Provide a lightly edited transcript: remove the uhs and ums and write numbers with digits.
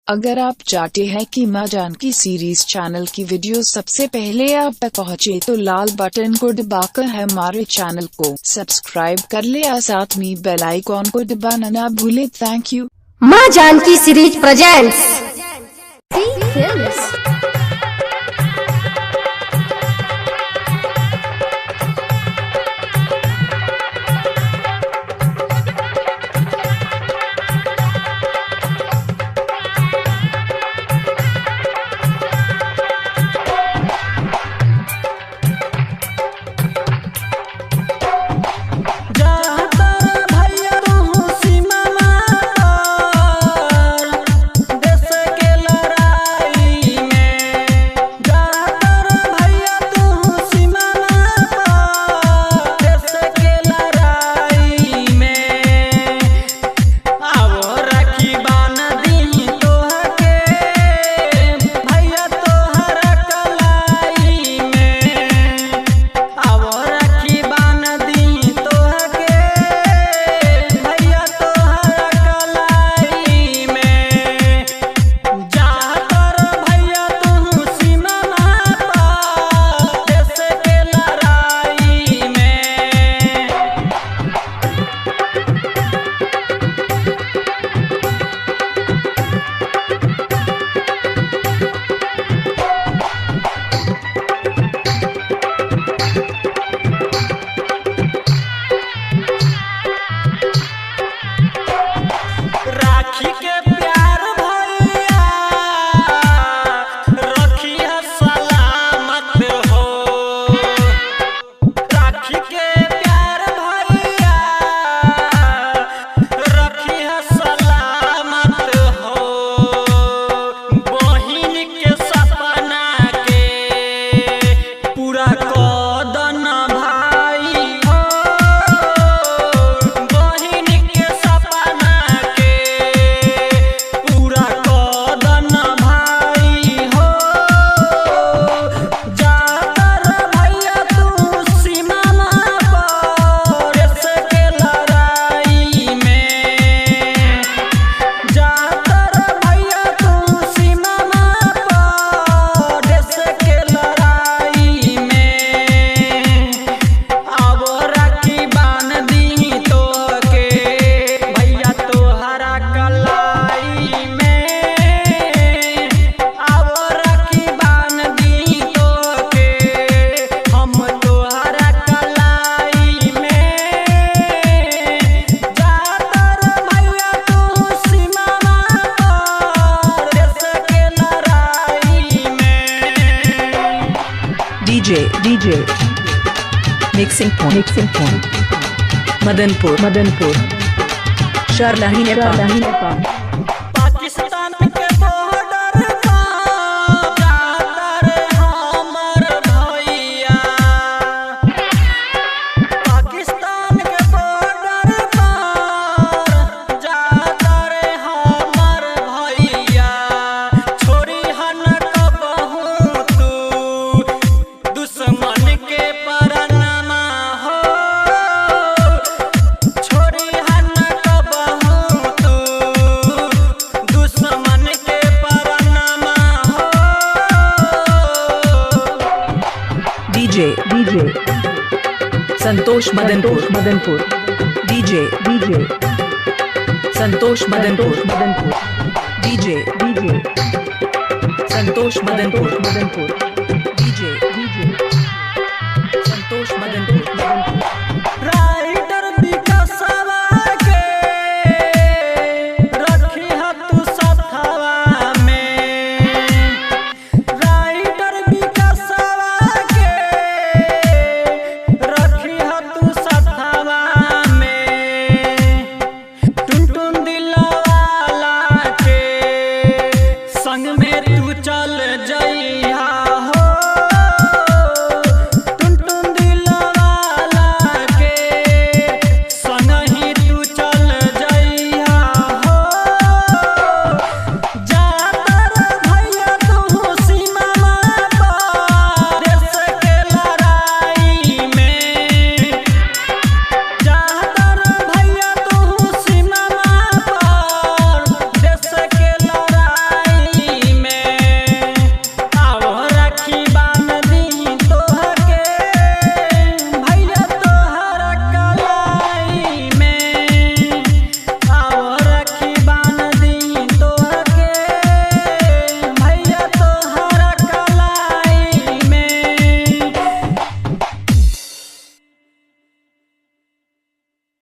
अगर आप चाहते हैं कि माँ जानकी सीरीज चैनल की वीडियो सबसे पहले आप तक पहुँचे तो लाल बटन को दबाकर हमारे चैनल को सब्सक्राइब कर ले और साथ में बेल आइकॉन को दबाना ना भूले। Thank you. माँ Janaki series presents DJ Mixing point Madanpur Sharlahi Nepal Pakistan के बॉर्डर पर जाता रे हमर भैया। पाकिस्तान के बॉर्डर पर जाता रे हमर भैया। छोरी हन कबहू तू दुश्मन के परनमा हो। छोरी हन कबहू तू दुश्मन के परनमा हो। DJ Santosh Madanpur DJ Santosh Madanpur DJ Santosh Madanpur DJ